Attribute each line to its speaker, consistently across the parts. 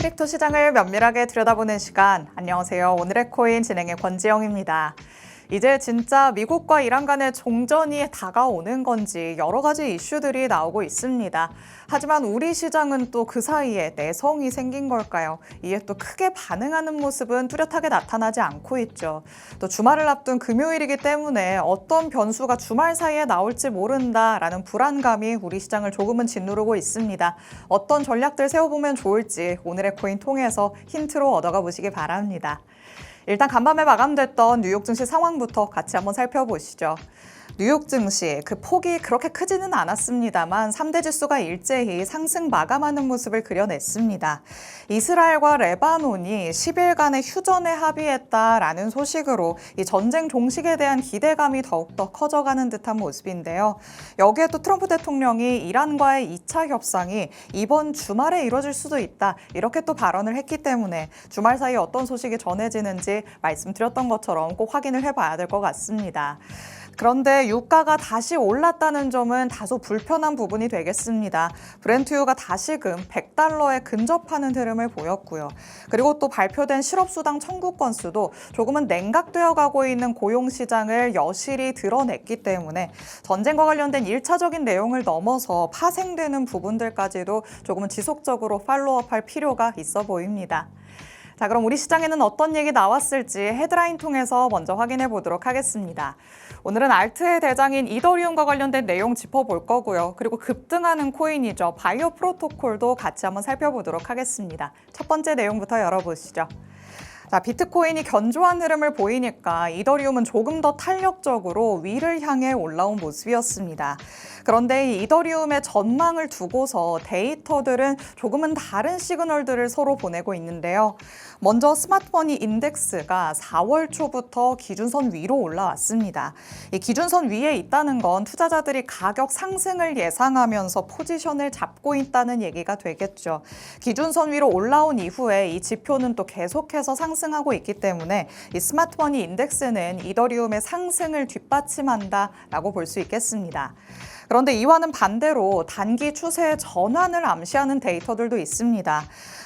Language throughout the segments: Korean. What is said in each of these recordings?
Speaker 1: 크립토 시장을 면밀하게 들여다보는 시간. 안녕하세요. 오늘의 코인 진행의 권지영입니다. 이제 진짜 미국과 이란 간의 종전이 다가오는 건지 여러 가지 이슈들이 나오고 있습니다. 하지만 우리 시장은 또 그 사이에 내성이 생긴 걸까요? 이에 또 크게 반응하는 모습은 뚜렷하게 나타나지 않고 있죠. 또 주말을 앞둔 금요일이기 때문에 어떤 변수가 주말 사이에 나올지 모른다라는 불안감이 우리 시장을 조금은 짓누르고 있습니다. 어떤 전략들 세워보면 좋을지 오늘의 코인 통해서 힌트로 얻어가 보시기 바랍니다. 일단 간밤에 마감됐던 뉴욕 증시 상황부터 같이 한번 살펴보시죠. 뉴욕 증시 그 폭이 그렇게 크지는 않았습니다만 3대 지수가 일제히 상승 마감하는 모습을 그려냈습니다. 이스라엘과 레바논이 10일간의 휴전에 합의했다라는 소식으로 이 전쟁 종식에 대한 기대감이 더욱더 커져가는 듯한 모습인데요. 여기에 또 트럼프 대통령이 이란과의 2차 협상이 이번 주말에 이뤄질 수도 있다. 이렇게 또 발언을 했기 때문에 주말 사이에 어떤 소식이 전해지는지 말씀드렸던 것처럼 꼭 확인을 해봐야 될 것 같습니다. 그런데 유가가 다시 올랐다는 점은 다소 불편한 부분이 되겠습니다. 브렌트유가 다시금 $100에 근접하는 흐름을 보였고요. 그리고 또 발표된 실업수당 청구 건수도 조금은 냉각되어 가고 있는 고용시장을 여실히 드러냈기 때문에 전쟁과 관련된 1차적인 내용을 넘어서 파생되는 부분들까지도 조금은 지속적으로 팔로우업할 필요가 있어 보입니다. 자, 그럼 우리 시장에는 어떤 얘기 나왔을지 헤드라인 통해서 먼저 확인해 보도록 하겠습니다. 오늘은 알트의 대장인 이더리움과 관련된 내용 짚어볼 거고요. 그리고 급등하는 코인이죠. 바이오 프로토콜도 같이 한번 살펴보도록 하겠습니다. 첫 번째 내용부터 열어보시죠. 자, 비트코인이 견조한 흐름을 보이니까 이더리움은 조금 더 탄력적으로 위를 향해 올라온 모습이었습니다. 그런데 이 이더리움의 전망을 두고서 데이터들은 조금은 다른 시그널들을 서로 보내고 있는데요. 먼저 스마트머니 인덱스가 4월 초부터 기준선 위로 올라왔습니다. 이 기준선 위에 있다는 건 투자자들이 가격 상승을 예상하면서 포지션을 잡고 있다는 얘기가 되겠죠. 기준선 위로 올라온 이후에 이 지표는 또 계속해서 상승하고 있기 때문에 이 스마트머니 인덱스는 이더리움의 상승을 뒷받침한다라고 볼 수 있겠습니다. 그런데 이와는 반대로 단기 추세의 전환을 암시하는 데이터들도 있습니다.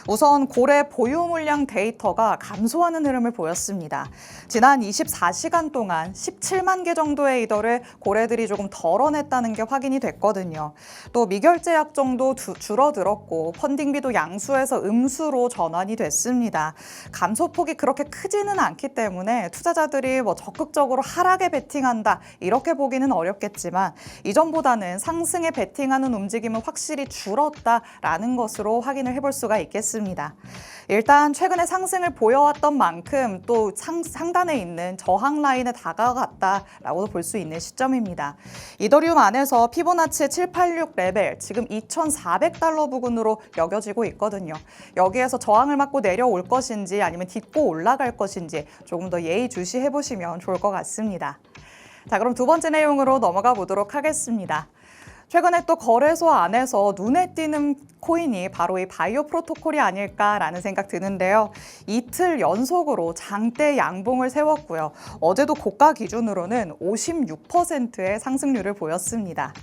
Speaker 1: 우선 고래 보유 물량 데이터가 감소하는 흐름을 보였습니다. 지난 24시간 동안 17만 개 정도의 이더를 고래들이 조금 덜어냈다는 게 확인이 됐거든요. 또 미결제 약정도 줄어들었고 펀딩비도 양수에서 음수로 전환이 됐습니다. 감소폭이 그렇게 크지는 않기 때문에 투자자들이 적극적으로 하락에 베팅한다 이렇게 보기는 어렵겠지만 이전보다는 상승에 베팅하는 움직임은 확실히 줄었다라는 것으로 확인을 해볼 수가 있겠습니다. 일단 최근에 상승을 보여왔던 만큼 또 상단에 있는 저항 라인에 다가갔다라고 볼 수 있는 시점입니다. 이더리움 안에서 피보나치 786 레벨, 지금 $2,400 부근으로 여겨지고 있거든요. 여기에서 저항을 맞고 내려올 것인지 아니면 딛고 올라갈 것인지 조금 더 예의주시해 보시면 좋을 것 같습니다. 자, 그럼 두 번째 내용으로 넘어가 보도록 하겠습니다. 최근에 또 거래소 안에서 눈에 띄는 코인이 바로 이 바이오 프로토콜이 아닐까라는 생각 드는데요. 이틀 연속으로 장대 양봉을 세웠고요. 어제도 고가 기준으로는 56%의 상승률을 보였습니다.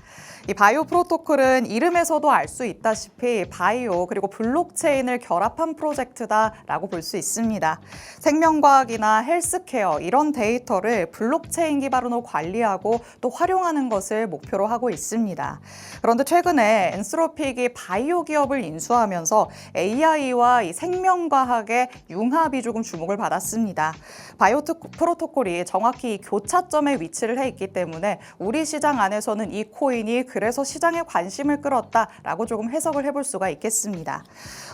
Speaker 1: 이 바이오 프로토콜은 이름에서도 알 수 있다시피 바이오 그리고 블록체인을 결합한 프로젝트다라고 볼 수 있습니다. 생명과학이나 헬스케어 이런 데이터를 블록체인 기반으로 관리하고 또 활용하는 것을 목표로 하고 있습니다. 그런데 최근에 엔스로픽이 바이오 기업을 인수하면서 AI와 이 생명과학의 융합이 조금 주목을 받았습니다. 바이오 프로토콜이 정확히 이 교차점에 위치를 해 있기 때문에 우리 시장 안에서는 이 코인이 그래서 시장에 관심을 끌었다라고 조금 해석을 해볼 수가 있겠습니다.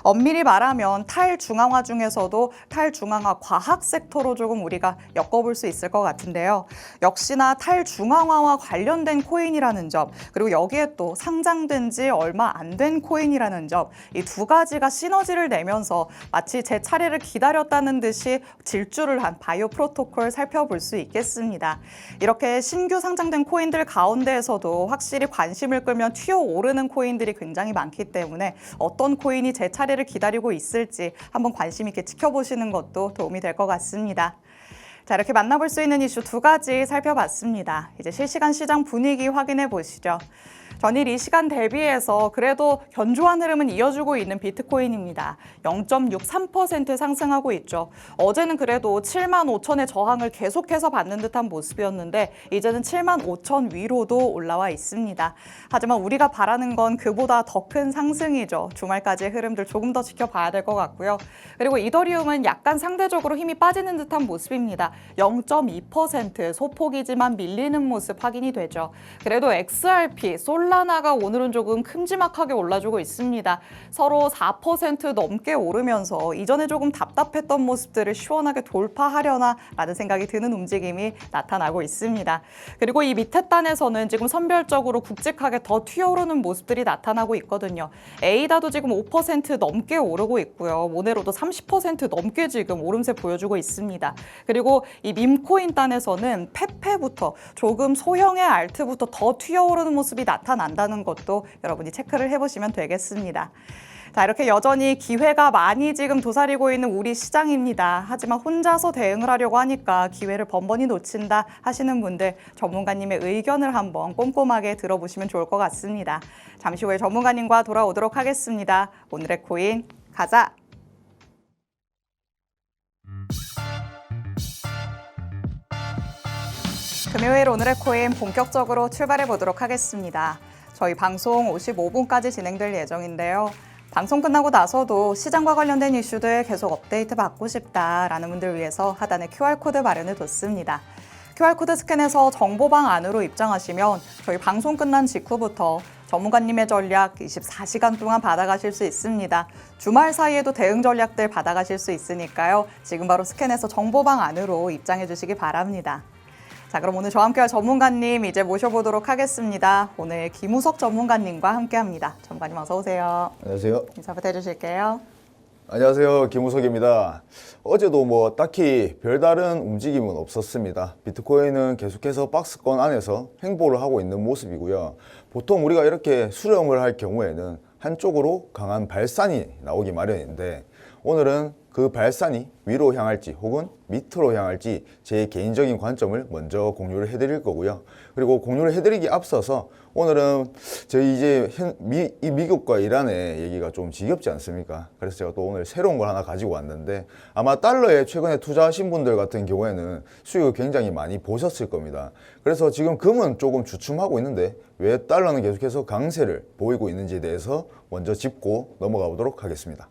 Speaker 1: 엄밀히 말하면 탈중앙화 중에서도 탈중앙화 과학 섹터로 조금 우리가 엮어볼 수 있을 것 같은데요. 역시나 탈중앙화와 관련된 코인이라는 점, 그리고 여기에 또 상장된 지 얼마 안 된 코인이라는 점, 이 두 가지가 시너지를 내면서 마치 제 차례를 기다렸다는 듯이 질주를 한 바이오 프로토콜 살펴볼 수 있겠습니다. 이렇게 신규 상장된 코인들 가운데에서도 확실히 관심을 끌면 튀어오르는 코인들이 굉장히 많기 때문에 어떤 코인이 제 차례를 기다리고 있을지 한번 관심 있게 지켜보시는 것도 도움이 될 것 같습니다. 자, 이렇게 만나볼 수 있는 이슈 두 가지 살펴봤습니다. 이제 실시간 시장 분위기 확인해 보시죠. 전일 이 시간 대비해서 그래도 견조한 흐름은 이어주고 있는 비트코인입니다. 0.63% 상승하고 있죠. 어제는 그래도 7만 5천의 저항을 계속해서 받는 듯한 모습이었는데 이제는 7만 5천 위로도 올라와 있습니다. 하지만 우리가 바라는 건 그보다 더 큰 상승이죠. 주말까지의 흐름들 조금 더 지켜봐야 될 것 같고요. 그리고 이더리움은 약간 상대적으로 힘이 빠지는 듯한 모습입니다. 0.2% 소폭이지만 밀리는 모습 확인이 되죠. 그래도 XRP, 솔라나가 오늘은 조금 큼지막하게 올라주고 있습니다. 서로 4% 넘게 오르면서 이전에 조금 답답했던 모습들을 시원하게 돌파하려나 라는 생각이 드는 움직임이 나타나고 있습니다. 그리고 이 밑에 단에서는 지금 선별적으로 굵직하게 더 튀어오르는 모습들이 나타나고 있거든요. 에이다도 지금 5% 넘게 오르고 있고요. 모네로도 30% 넘게 지금 오름세 보여주고 있습니다. 그리고 이 밈코인 단에서는 페페부터 조금 소형의 알트부터 더 튀어오르는 모습이 나타난다는 것도 여러분이 체크를 해보시면 되겠습니다. 자, 이렇게 여전히 기회가 많이 지금 도사리고 있는 우리 시장입니다. 하지만 혼자서 대응을 하려고 하니까 기회를 번번이 놓친다 하시는 분들 전문가님의 의견을 한번 꼼꼼하게 들어보시면 좋을 것 같습니다. 잠시 후에 전문가님과 돌아오도록 하겠습니다. 오늘의 코인 가자! 금요일 오늘의 코인 본격적으로 출발해 보도록 하겠습니다. 저희 방송 55분까지 진행될 예정인데요. 방송 끝나고 나서도 시장과 관련된 이슈들 계속 업데이트 받고 싶다라는 분들 위해서 하단에 QR코드 마련해 뒀습니다. QR코드 스캔해서 정보방 안으로 입장하시면 저희 방송 끝난 직후부터 전문가님의 전략 24시간 동안 받아가실 수 있습니다. 주말 사이에도 대응 전략들 받아가실 수 있으니까요. 지금 바로 스캔해서 정보방 안으로 입장해 주시기 바랍니다. 자, 그럼 오늘 저와 함께할 전문가님 이제 모셔보도록 하겠습니다. 오늘 김우석 전문가님과 함께합니다. 전문가님 어서 오세요.
Speaker 2: 안녕하세요.
Speaker 1: 인사부터 해주실게요.
Speaker 2: 안녕하세요. 김우석입니다. 어제도 딱히 별다른 움직임은 없었습니다. 비트코인은 계속해서 박스권 안에서 횡보를 하고 있는 모습이고요. 보통 우리가 이렇게 수렴을 할 경우에는 한쪽으로 강한 발산이 나오기 마련인데 오늘은 그 발산이 위로 향할지 혹은 밑으로 향할지 제 개인적인 관점을 먼저 공유를 해드릴 거고요. 그리고 공유를 해드리기 앞서서 오늘은 저희 이제 이 미국과 이란의 얘기가 좀 지겹지 않습니까? 그래서 제가 또 오늘 새로운 걸 하나 가지고 왔는데 아마 달러에 최근에 투자하신 분들 같은 경우에는 수익을 굉장히 많이 보셨을 겁니다. 그래서 지금 금은 조금 주춤하고 있는데 왜 달러는 계속해서 강세를 보이고 있는지에 대해서 먼저 짚고 넘어가 보도록 하겠습니다.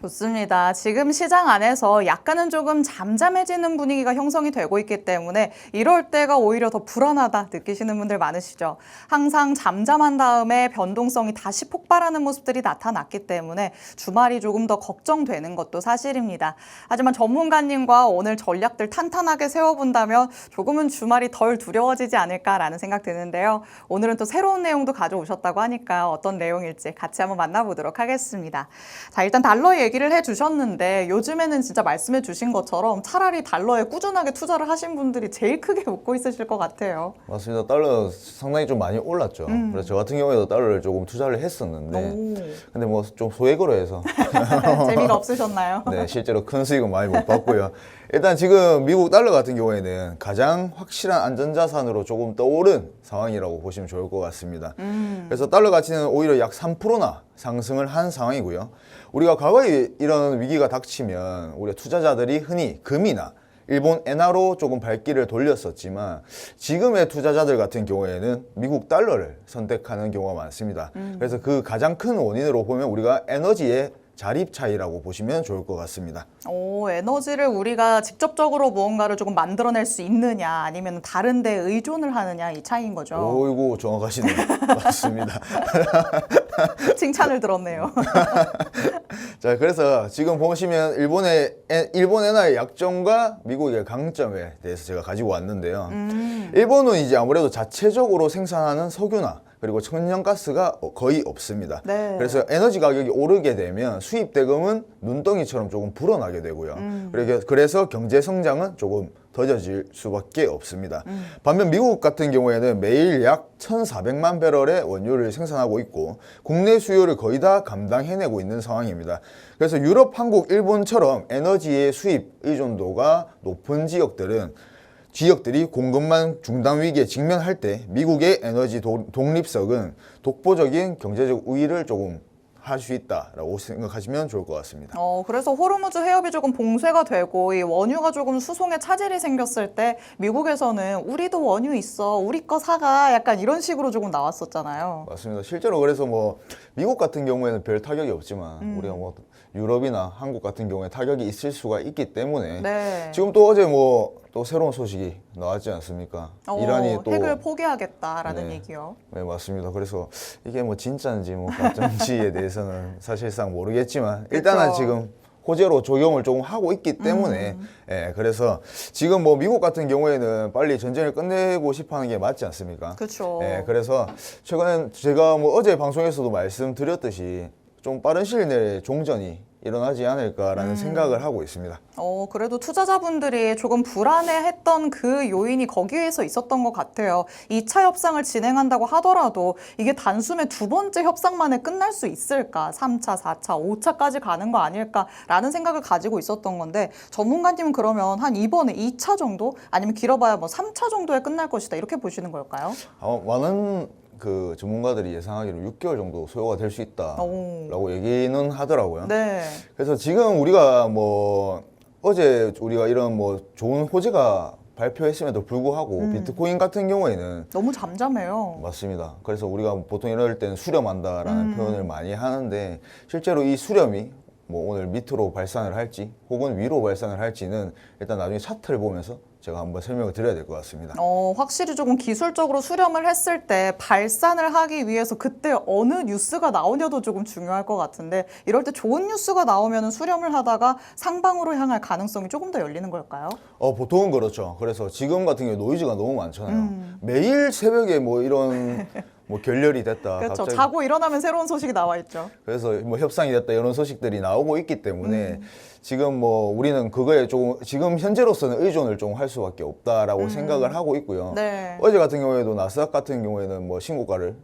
Speaker 1: 좋습니다. 지금 시장 안에서 약간은 조금 잠잠해지는 분위기가 형성이 되고 있기 때문에 이럴 때가 오히려 더 불안하다 느끼시는 분들 많으시죠. 항상 잠잠한 다음에 변동성이 다시 폭발하는 모습들이 나타났기 때문에 주말이 조금 더 걱정되는 것도 사실입니다. 하지만 전문가님과 오늘 전략들 탄탄하게 세워본다면 조금은 주말이 덜 두려워지지 않을까라는 생각 드는데요. 오늘은 또 새로운 내용도 가져오셨다고 하니까 어떤 내용일지 같이 한번 만나보도록 하겠습니다. 자, 일단 달러 얘기를 해주셨는데 요즘에는 진짜 말씀해 주신 것처럼 차라리 달러에 꾸준하게 투자를 하신 분들이 제일 크게 웃고 있으실 것 같아요.
Speaker 2: 맞습니다. 달러 상당히 좀 많이 올랐죠. 그래서 저 같은 경우에도 달러를 조금 투자를 했었는데 근데 뭐 좀 소액으로 해서
Speaker 1: 재미가 없으셨나요?
Speaker 2: 네, 실제로 큰 수익은 많이 못 봤고요. 일단 지금 미국 달러 같은 경우에는 가장 확실한 안전자산으로 조금 떠오른 상황이라고 보시면 좋을 것 같습니다. 그래서 달러 가치는 오히려 약 3%나 상승을 한 상황이고요. 우리가 과거에 이런 위기가 닥치면 우리 투자자들이 흔히 금이나 일본 엔화로 조금 발길을 돌렸었지만 지금의 투자자들 같은 경우에는 미국 달러를 선택하는 경우가 많습니다. 그래서 그 가장 큰 원인으로 보면 우리가 에너지의 자립 차이라고 보시면 좋을 것 같습니다.
Speaker 1: 에너지를 우리가 직접적으로 무언가를 조금 만들어낼 수 있느냐 아니면 다른 데 의존을 하느냐 이 차이인 거죠.
Speaker 2: 오이고 정확하시네요. 맞습니다.
Speaker 1: 칭찬을 들었네요.
Speaker 2: 자, 그래서 지금 보시면 일본 엔화의 약점과 미국의 강점에 대해서 제가 가지고 왔는데요. 일본은 이제 아무래도 자체적으로 생산하는 석유나 그리고 천연가스가 거의 없습니다.
Speaker 1: 네.
Speaker 2: 그래서 에너지 가격이 오르게 되면 수입 대금은 눈덩이처럼 조금 불어나게 되고요. 그래서 경제 성장은 조금 더뎌질 수밖에 없습니다. 반면 미국 같은 경우에는 매일 약 1,400만 배럴의 원유를 생산하고 있고 국내 수요를 거의 다 감당해내고 있는 상황입니다. 그래서 유럽, 한국, 일본처럼 에너지의 수입 의존도가 높은 지역들은 지역들이 공급망 중단 위기에 직면할 때 미국의 에너지 독립성은 독보적인 경제적 우위를 조금 할 수 있다라고 생각하시면 좋을 것 같습니다.
Speaker 1: 그래서 호르무즈 해협이 조금 봉쇄가 되고 이 원유가 조금 수송에 차질이 생겼을 때 미국에서는 우리도 원유 있어, 우리 거 사가 약간 이런 식으로 조금 나왔었잖아요.
Speaker 2: 맞습니다. 실제로 그래서 뭐 미국 같은 경우에는 별 타격이 없지만 우리가 뭐 유럽이나 한국 같은 경우에 타격이 있을 수가 있기 때문에
Speaker 1: 네.
Speaker 2: 지금 또 어제 뭐 또 새로운 소식이 나왔지 않습니까? 이란이 또
Speaker 1: 핵을 포기하겠다라는
Speaker 2: 네.
Speaker 1: 얘기요.
Speaker 2: 네, 맞습니다. 그래서 이게 뭐 진짜인지 뭐 가짜인지에 대해서는 사실상 모르겠지만 일단은
Speaker 1: 그쵸.
Speaker 2: 지금 호재로 적용을 조금 하고 있기 때문에 예, 그래서 지금 뭐 미국 같은 경우에는 빨리 전쟁을 끝내고 싶어 하는 게 맞지 않습니까?
Speaker 1: 그렇죠.
Speaker 2: 예, 그래서 최근에 제가 뭐 어제 방송에서도 말씀드렸듯이 좀 빠른 시일 내에 종전이 일어나지 않을까라는 생각을 하고 있습니다.
Speaker 1: 그래도 투자자분들이 조금 불안해했던 그 요인이 거기에서 있었던 것 같아요. 2차 협상을 진행한다고 하더라도 이게 단숨에 두 번째 협상만에 끝날 수 있을까? 3차, 4차, 5차까지 가는 거 아닐까라는 생각을 가지고 있었던 건데 전문가님은 그러면 한 이번에 2차 정도? 아니면 길어봐야 뭐 3차 정도에 끝날 것이다 이렇게 보시는 걸까요?
Speaker 2: 많은 그 전문가들이 예상하기로 6개월 정도 소요가 될 수
Speaker 1: 오.
Speaker 2: 있다라고 얘기는 하더라고요.
Speaker 1: 네.
Speaker 2: 그래서 지금 우리가 뭐 어제 우리가 이런 뭐 좋은 호재가 발표했음에도 불구하고 비트코인 같은 경우에는
Speaker 1: 너무 잠잠해요.
Speaker 2: 맞습니다. 그래서 우리가 보통 이럴 때는 수렴한다라는 표현을 많이 하는데 실제로 이 수렴이 뭐 오늘 밑으로 발산을 할지 혹은 위로 발산을 할지는 일단 나중에 차트를 보면서 제가 한번 설명을 드려야 될 것 같습니다.
Speaker 1: 확실히 조금 기술적으로 수렴을 했을 때 발산을 하기 위해서 그때 어느 뉴스가 나오냐도 조금 중요할 것 같은데 이럴 때 좋은 뉴스가 나오면 수렴을 하다가 상방으로 향할 가능성이 조금 더 열리는 걸까요?
Speaker 2: 보통은 그렇죠. 그래서 지금 같은 경우에 노이즈가 너무 많잖아요. 매일 새벽에 뭐 이런 뭐 결렬이 됐다.
Speaker 1: 그렇죠.
Speaker 2: 갑자기
Speaker 1: 자고 일어나면 새로운 소식이 나와 있죠.
Speaker 2: 그래서 뭐 협상이 됐다 이런 소식들이 나오고 있기 때문에 지금 뭐 우리는 그거에 조금 지금 현재로서는 의존을 좀 할 수밖에 없다라고 생각을 하고 있고요.
Speaker 1: 네.
Speaker 2: 어제 같은 경우에도 나스닥 같은 경우에는 뭐 신고가를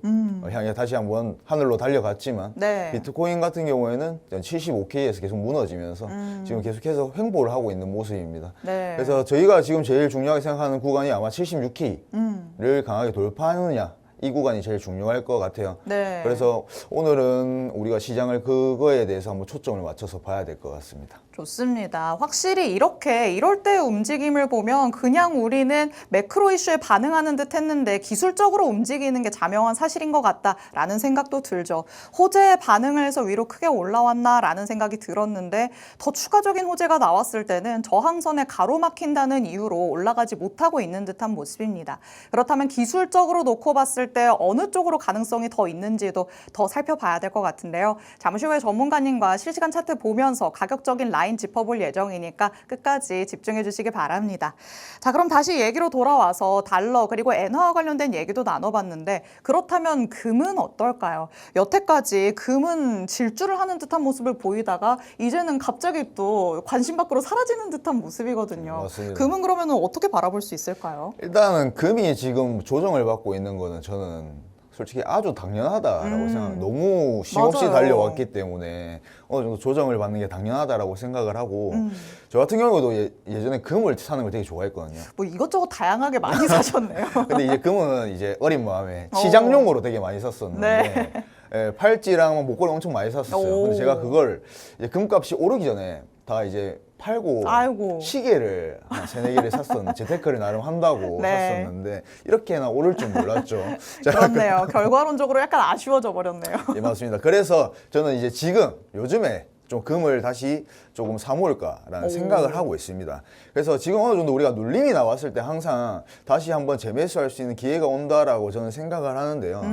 Speaker 2: 향해 다시 한번 하늘로 달려갔지만
Speaker 1: 네.
Speaker 2: 비트코인 같은 경우에는 75K에서 계속 무너지면서 지금 계속해서 횡보를 하고 있는 모습입니다.
Speaker 1: 네.
Speaker 2: 그래서 저희가 지금 제일 중요하게 생각하는 구간이 아마 76K를 강하게 돌파하느냐 이 구간이 제일 중요할 것 같아요.
Speaker 1: 네.
Speaker 2: 그래서 오늘은 우리가 시장을 그거에 대해서 한번 초점을 맞춰서 봐야 될 것 같습니다.
Speaker 1: 좋습니다. 확실히 이렇게 이럴 때의 움직임을 보면 그냥 우리는 매크로 이슈에 반응하는 듯 했는데 기술적으로 움직이는 게 자명한 사실인 것 같다라는 생각도 들죠. 호재에 반응을 해서 위로 크게 올라왔나라는 생각이 들었는데 더 추가적인 호재가 나왔을 때는 저항선에 가로막힌다는 이유로 올라가지 못하고 있는 듯한 모습입니다. 그렇다면 기술적으로 놓고 봤을 때 어느 쪽으로 가능성이 더 있는지도 더 살펴봐야 될 것 같은데요. 잠시 후에 전문가님과 실시간 차트 보면서 가격적인 라인 짚어볼 예정이니까 끝까지 집중해 주시기 바랍니다. 자, 그럼 다시 얘기로 돌아와서 달러 그리고 엔화와 관련된 얘기도 나눠봤는데 그렇다면 금은 어떨까요? 여태까지 금은 질주를 하는 듯한 모습을 보이다가 이제는 갑자기 또 관심 밖으로 사라지는 듯한 모습이거든요.
Speaker 2: 맞습니다.
Speaker 1: 금은 그러면 어떻게 바라볼 수 있을까요?
Speaker 2: 일단은 금이 지금 조정을 받고 있는 거는 저는 솔직히 아주 당연하다라고 생각합니다. 너무 쉼없이
Speaker 1: 맞아요.
Speaker 2: 달려왔기 때문에 어느 정도 조정을 받는 게 당연하다라고 생각을 하고 저 같은 경우도 예전에 금을 사는 걸 되게 좋아했거든요.
Speaker 1: 뭐 이것저것 다양하게 많이 사셨네요.
Speaker 2: 근데 이제 금은 이제 어린 마음에 치장용으로 되게 많이 샀었는데 예, 팔찌랑 목걸이 엄청 많이 샀었어요. 근데 제가 그걸 이제 금값이 오르기 전에 다 이제 팔고
Speaker 1: 아이고.
Speaker 2: 시계를 한 3-4개를 샀었는데 재테크를 나름 한다고
Speaker 1: 네.
Speaker 2: 샀었는데 이렇게나 오를 줄 몰랐죠. 자,
Speaker 1: 그렇네요. 결과론적으로 약간 아쉬워져 버렸네요.
Speaker 2: 예, 맞습니다. 그래서 저는 이제 지금 요즘에 좀 금을 다시 조금 사모을까라는 생각을 하고 있습니다. 그래서 지금 어느 정도 우리가 눌림이 나왔을 때 항상 다시 한번 재매수할 수 있는 기회가 온다라고 저는 생각을 하는데요.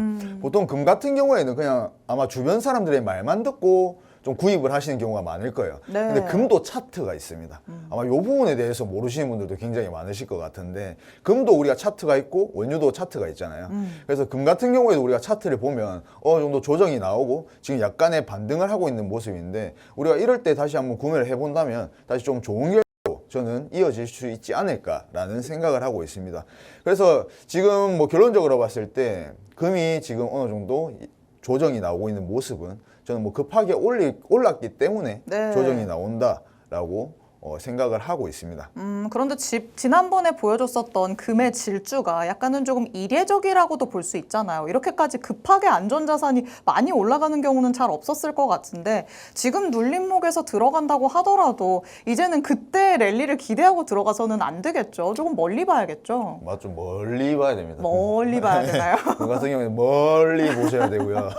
Speaker 2: 보통 금 같은 경우에는 그냥 아마 주변 사람들의 말만 듣고 좀 구입을 하시는 경우가 많을 거예요.
Speaker 1: 네.
Speaker 2: 근데 금도 차트가 있습니다. 아마 이 부분에 대해서 모르시는 분들도 굉장히 많으실 것 같은데 금도 우리가 차트가 있고 원유도 차트가 있잖아요. 그래서 금 같은 경우에도 우리가 차트를 보면 어느 정도 조정이 나오고 지금 약간의 반등을 하고 있는 모습인데 우리가 이럴 때 다시 한번 구매를 해본다면 다시 좀 좋은 결과로 저는 이어질 수 있지 않을까라는 생각을 하고 있습니다. 그래서 지금 뭐 결론적으로 봤을 때 금이 지금 어느 정도 조정이 나오고 있는 모습은 저는 뭐 급하게 올랐기 때문에
Speaker 1: 네.
Speaker 2: 조정이 나온다라고 생각을 하고 있습니다.
Speaker 1: 그런데 지난번에 보여줬었던 금의 질주가 약간은 조금 이례적이라고도 볼 수 있잖아요. 이렇게까지 급하게 안전자산이 많이 올라가는 경우는 잘 없었을 것 같은데 지금 눌림목에서 들어간다고 하더라도 이제는 그때 랠리를 기대하고 들어가서는 안 되겠죠. 조금 멀리 봐야겠죠.
Speaker 2: 좀 멀리 봐야 됩니다.
Speaker 1: 멀리 봐야 되나요?
Speaker 2: 그 같은 경우에는 멀리 보셔야 되고요.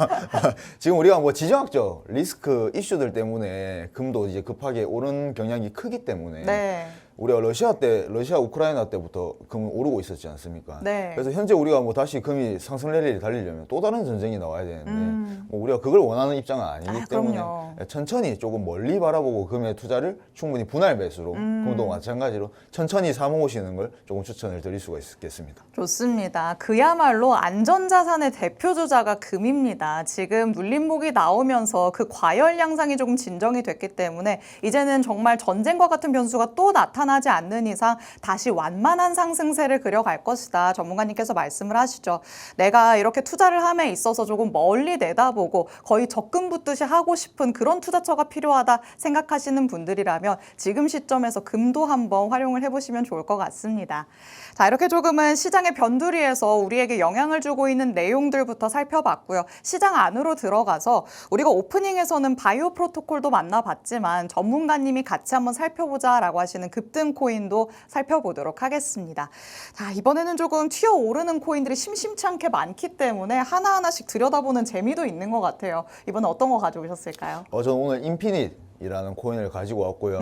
Speaker 2: 지금 우리가 뭐 지정학적 리스크 이슈들 때문에 금도 이제 급하게 오른 경향이 크기 때문에
Speaker 1: 네.
Speaker 2: 우리가 러시아 우크라이나 때부터 금은 오르고 있었지 않습니까?
Speaker 1: 네.
Speaker 2: 그래서 현재 우리가 뭐 다시 금이 상승 랠리를 달리려면 또 다른 전쟁이 나와야 되는데 뭐 우리가 그걸 원하는 입장은 아니기 때문에
Speaker 1: 그럼요.
Speaker 2: 천천히 조금 멀리 바라보고 금의 투자를 충분히 분할 매수로 금도 마찬가지로 천천히 사모으시는 걸 조금 추천을 드릴 수가 있겠습니다.
Speaker 1: 좋습니다. 그야말로 안전자산의 대표주자가 금입니다. 지금 눌림목이 나오면서 그 과열 양상이 조금 진정이 됐기 때문에 이제는 정말 전쟁과 같은 변수가 또 나타나지 않는 이상 다시 완만한 상승세를 그려갈 것이다. 전문가님께서 말씀을 하시죠. 내가 이렇게 투자를 함에 있어서 조금 멀리 내다보고 거의 적금 붙듯이 하고 싶은 그런 투자처가 필요하다 생각하시는 분들이라면 지금 시점에서 금도 한번 활용을 해보시면 좋을 것 같습니다. 자, 이렇게 조금은 시장의 변두리에서 우리에게 영향을 주고 있는 내용들부터 살펴봤고요. 시장 안으로 들어가서 우리가 오프닝에서는 바이오 프로토콜도 만나봤지만 전문가님이 같이 한번 살펴보자라고 하시는 급등 코인도 살펴보도록 하겠습니다. 자, 이번에는 조금 튀어오르는 코인들이 심심치 않게 많기 때문에 하나하나씩 들여다보는 재미도 있는 것 같아요. 이번에 어떤 거 가져오셨을까요?
Speaker 2: 저는 오늘 인피닛이라는 코인을 가지고 왔고요.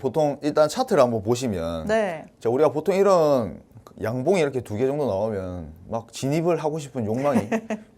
Speaker 2: 보통 일단 차트를 한번 보시면
Speaker 1: 네.
Speaker 2: 자, 우리가 보통 이런 양봉이 이렇게 2개 정도 나오면 막 진입을 하고 싶은 욕망이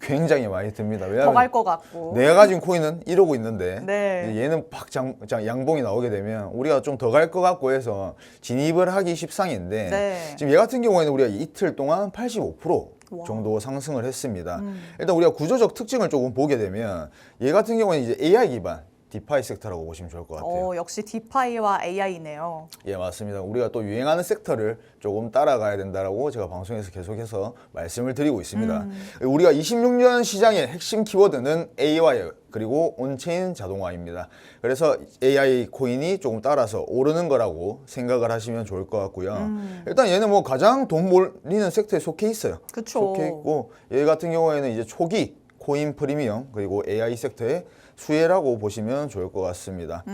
Speaker 2: 굉장히 많이 듭니다.
Speaker 1: 더
Speaker 2: 왜냐하면
Speaker 1: 갈 것 같고.
Speaker 2: 내가 가진 코인은 이러고 있는데
Speaker 1: 네.
Speaker 2: 얘는 팍 양봉이 나오게 되면 우리가 좀 더 갈 것 같고 해서 진입을 하기 십상인데
Speaker 1: 네.
Speaker 2: 지금 얘 같은 경우에는 우리가 이틀 동안 85%
Speaker 1: 와.
Speaker 2: 정도 상승을 했습니다. 일단 우리가 구조적 특징을 조금 보게 되면 얘 같은 경우는 이제 AI 기반 디파이 섹터라고 보시면 좋을 것 같아요.
Speaker 1: 역시 디파이와 AI네요.
Speaker 2: 예, 맞습니다. 우리가 또 유행하는 섹터를 조금 따라가야 된다라고 제가 방송에서 계속해서 말씀을 드리고 있습니다. 우리가 26년 시장의 핵심 키워드는 AI 그리고 온체인 자동화입니다. 그래서 AI 코인이 조금 따라서 오르는 거라고 생각을 하시면 좋을 것 같고요. 일단 얘는 뭐 가장 돈 몰리는 섹터에 속해 있어요.
Speaker 1: 그쵸.
Speaker 2: 속해 있고 얘 같은 경우에는 이제 초기 코인 프리미엄 그리고 AI 섹터의 수혜라고 보시면 좋을 것 같습니다.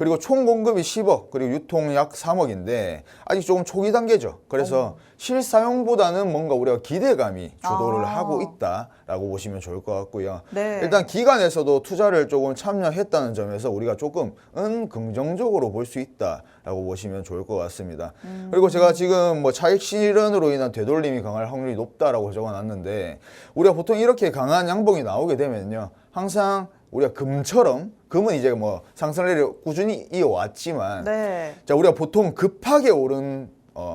Speaker 2: 그리고 총 공급이 10억 그리고 유통 약 3억인데 아직 조금 초기 단계죠. 그래서 실사용보다는 뭔가 우리가 기대감이 주도를 하고 있다라고 보시면 좋을 것 같고요.
Speaker 1: 네.
Speaker 2: 일단 기관에서도 투자를 조금 참여했다는 점에서 우리가 조금은 긍정적으로 볼 수 있다라고 보시면 좋을 것 같습니다. 그리고 제가 지금 뭐 차익 실현으로 인한 되돌림이 강할 확률이 높다라고 적어놨는데 우리가 보통 이렇게 강한 양봉이 나오게 되면요. 항상 우리가 금처럼 금은 이제 뭐 상승률을 꾸준히 이어왔지만
Speaker 1: 네.
Speaker 2: 자 우리가 보통 급하게 오른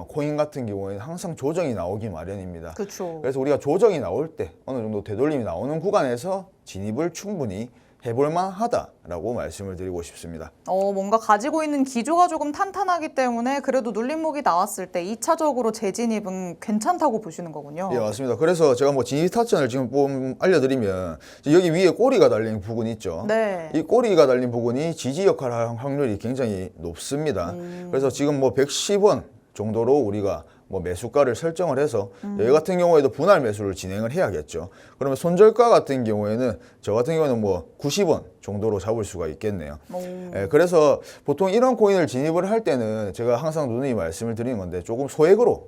Speaker 2: 코인 같은 경우에는 항상 조정이 나오기 마련입니다.
Speaker 1: 그렇죠.
Speaker 2: 그래서 우리가 조정이 나올 때 어느 정도 되돌림이 나오는 구간에서 진입을 충분히 해볼만 하다라고 말씀을 드리고 싶습니다.
Speaker 1: 뭔가 가지고 있는 기조가 조금 탄탄하기 때문에 그래도 눌림목이 나왔을 때 2차적으로 재진입은 괜찮다고 보시는 거군요.
Speaker 2: 예, 맞습니다. 그래서 제가 뭐 진입 타점을 지금 좀 알려드리면 여기 위에 꼬리가 달린 부분 있죠.
Speaker 1: 네.
Speaker 2: 이 꼬리가 달린 부분이 지지 역할을 할 확률이 굉장히 높습니다. 그래서 지금 뭐 110원 정도로 우리가 뭐 매수가를 설정을 해서 여기 같은 경우에도 분할 매수를 진행을 해야겠죠. 그러면 손절가 같은 경우에는 저 같은 경우는 뭐 90원 정도로 잡을 수가 있겠네요. 예, 그래서 보통 이런 코인을 진입을 할 때는 제가 항상 누누이 말씀을 드리는 건데 조금 소액으로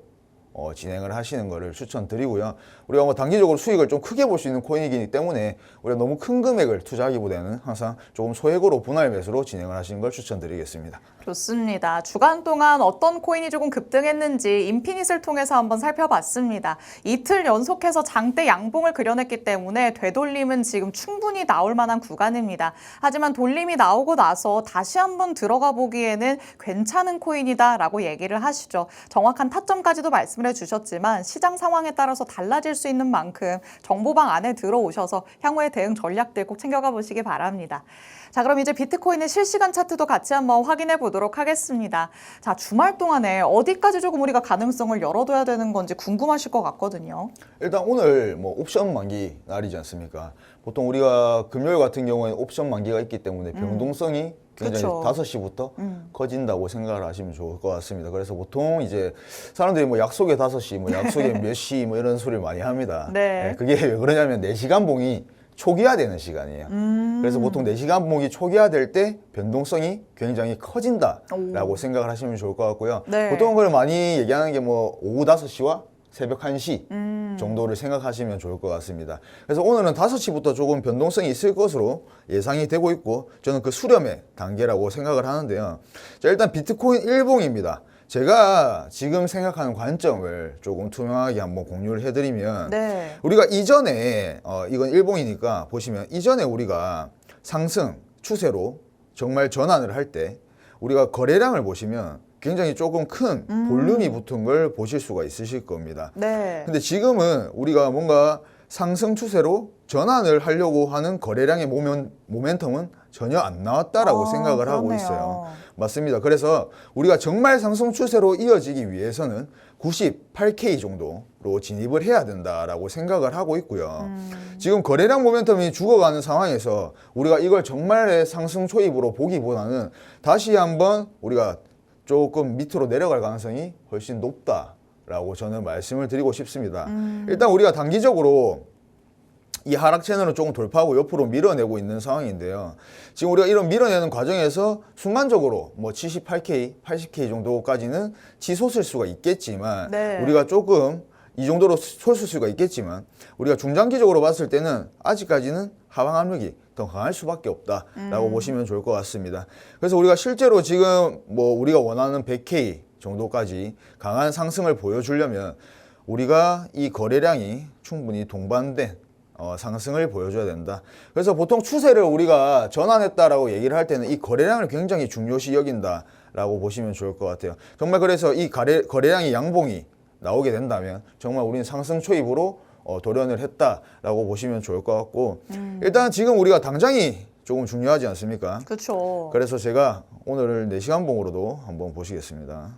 Speaker 2: 진행을 하시는 것을 추천드리고요. 우리가 뭐 단기적으로 수익을 좀 크게 볼 수 있는 코인이기 때문에 우리가 너무 큰 금액을 투자하기보다는 항상 조금 소액으로 분할 매수로 진행을 하시는 걸 추천드리겠습니다.
Speaker 1: 좋습니다. 주간 동안 어떤 코인이 조금 급등했는지 인피닛을 통해서 한번 살펴봤습니다. 이틀 연속해서 장대 양봉을 그려냈기 때문에 되돌림은 지금 충분히 나올 만한 구간입니다. 하지만 돌림이 나오고 나서 다시 한번 들어가 보기에는 괜찮은 코인이다라고 얘기를 하시죠. 정확한 타점까지도 말씀을 해주셨지만 시장 상황에 따라서 달라질 수 있는 만큼 정보방 안에 들어오셔서 향후의 대응 전략들 꼭 챙겨가 보시기 바랍니다. 자, 그럼 이제 비트코인의 실시간 차트도 같이 한번 확인해 보도록 하겠습니다. 자, 주말 동안에 어디까지 조금 우리가 가능성을 열어둬야 되는 건지 궁금하실 것 같거든요.
Speaker 2: 일단 오늘 뭐 옵션 만기 날이지 않습니까? 보통 우리가 금요일 같은 경우에는 옵션 만기가 있기 때문에 변동성이 굉장히
Speaker 1: 그쵸.
Speaker 2: 5시부터 커진다고 생각을 하시면 좋을 것 같습니다. 그래서 보통 이제 사람들이 뭐 약속에 5시, 뭐 약속에 몇 시 뭐 이런 소리를 많이 합니다.
Speaker 1: 네.
Speaker 2: 그게 왜 그러냐면 4시간 봉이 초기화되는 시간이에요. 그래서 보통 4시간 봉이 초기화될 때 변동성이 굉장히 커진다라고 생각을 하시면 좋을 것 같고요.
Speaker 1: 네.
Speaker 2: 보통 그걸 많이 얘기하는 게 뭐 오후 5시와 새벽 1시 정도를 생각하시면 좋을 것 같습니다. 그래서 오늘은 5시부터 조금 변동성이 있을 것으로 예상이 되고 있고 저는 그 수렴의 단계라고 생각을 하는데요. 자, 일단 비트코인 일봉입니다. 제가 지금 생각하는 관점을 조금 투명하게 한번 공유를 해드리면
Speaker 1: 네.
Speaker 2: 우리가 이전에 이건 일봉이니까 보시면 이전에 우리가 상승 추세로 정말 전환을 할 때 우리가 거래량을 보시면 굉장히 조금 큰 볼륨이 붙은 걸 보실 수가 있으실 겁니다.
Speaker 1: 네.
Speaker 2: 근데 지금은 우리가 뭔가 상승 추세로 전환을 하려고 하는 거래량의 모멘텀은 전혀 안 나왔다라고 생각을 하고
Speaker 1: 그러네요.
Speaker 2: 있어요. 맞습니다. 그래서 우리가 정말 상승 추세로 이어지기 위해서는 98K 정도로 진입을 해야 된다라고 생각을 하고 있고요. 지금 거래량 모멘텀이 죽어가는 상황에서 우리가 이걸 정말의 상승 초입으로 보기보다는 다시 한번 우리가 조금 밑으로 내려갈 가능성이 훨씬 높다라고 저는 말씀을 드리고 싶습니다. 일단 우리가 단기적으로 이 하락 채널을 조금 돌파하고 옆으로 밀어내고 있는 상황인데요. 지금 우리가 이런 밀어내는 과정에서 순간적으로 뭐 78K, 80K 정도까지는 치솟을 수가 있겠지만
Speaker 1: 네.
Speaker 2: 우리가 조금 이 정도로 솟을 수가 있겠지만 우리가 중장기적으로 봤을 때는 아직까지는 하방 압력이 더 강할 수밖에 없다라고 보시면 좋을 것 같습니다. 그래서 우리가 실제로 지금 뭐 우리가 원하는 100K 정도까지 강한 상승을 보여주려면 우리가 이 거래량이 충분히 동반된 상승을 보여줘야 된다. 그래서 보통 추세를 우리가 전환했다라고 얘기를 할 때는 이 거래량을 굉장히 중요시 여긴다라고 보시면 좋을 것 같아요. 정말 그래서 이 거래량이 양봉이 나오게 된다면 정말 우리는 상승 초입으로 도전을 했다라고 보시면 좋을 것 같고 일단 지금 우리가 당장이 조금 중요하지 않습니까?
Speaker 1: 그렇죠.
Speaker 2: 그래서 제가 오늘 4시간 봉으로도 한번 보시겠습니다.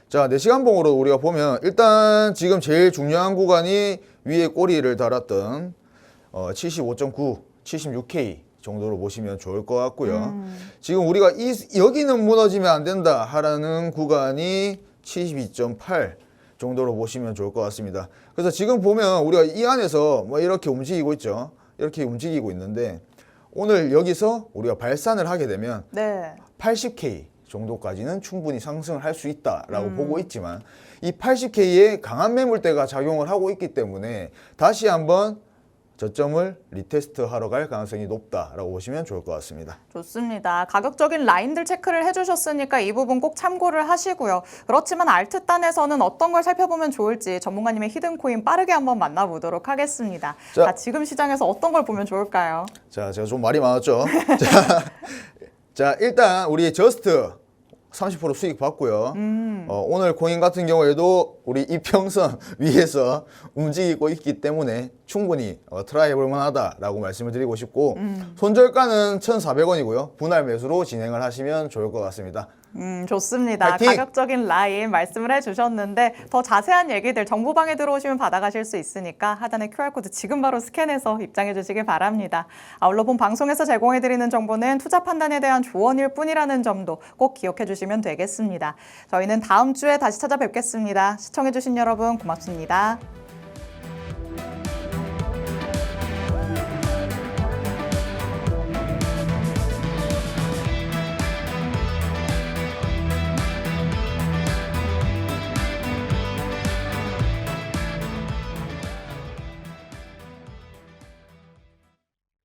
Speaker 2: 자, 4시간 봉으로 우리가 보면 일단 지금 제일 중요한 구간이 위에 꼬리를 달았던 75.9, 76K 정도로 보시면 좋을 것 같고요. 지금 우리가 여기는 무너지면 안 된다 하라는 구간이 72.8 정도로 보시면 좋을 것 같습니다. 그래서 지금 보면 우리가 이 안에서 뭐 이렇게 움직이고 있죠. 이렇게 움직이고 있는데 오늘 여기서 우리가 발산을 하게 되면
Speaker 1: 네.
Speaker 2: 80K 정도까지는 충분히 상승을 할 수 있다라고 보고 있지만 이 80K에 강한 매물대가 작용을 하고 있기 때문에 다시 한번 저점을 리테스트 하러 갈 가능성이 높다라고 보시면 좋을 것 같습니다.
Speaker 1: 좋습니다. 가격적인 라인들 체크를 해주셨으니까 이 부분 꼭 참고를 하시고요. 그렇지만 알트단에서는 어떤 걸 살펴보면 좋을지 전문가님의 히든코인 빠르게 한번 만나보도록 하겠습니다. 자, 지금 시장에서 어떤 걸 보면 좋을까요?
Speaker 2: 자, 제가 좀 말이 많았죠. 자, 일단 우리 저스트 30% 수익 받고요. 오늘 코인 같은 경우에도 우리 이평선 위에서 움직이고 있기 때문에 충분히 트라이 해볼 만하다라고 말씀을 드리고 싶고 손절가는 1,400원이고요. 분할 매수로 진행을 하시면 좋을 것 같습니다.
Speaker 1: 좋습니다.
Speaker 2: 파이팅!
Speaker 1: 가격적인 라인 말씀을 해주셨는데 더 자세한 얘기들 정보방에 들어오시면 받아가실 수 있으니까 하단에 QR코드 지금 바로 스캔해서 입장해 주시길 바랍니다. 아울러 본 방송에서 제공해드리는 정보는 투자 판단에 대한 조언일 뿐이라는 점도 꼭 기억해 주시면 되겠습니다. 저희는 다음 주에 다시 찾아뵙겠습니다. 시청해주신 여러분 고맙습니다.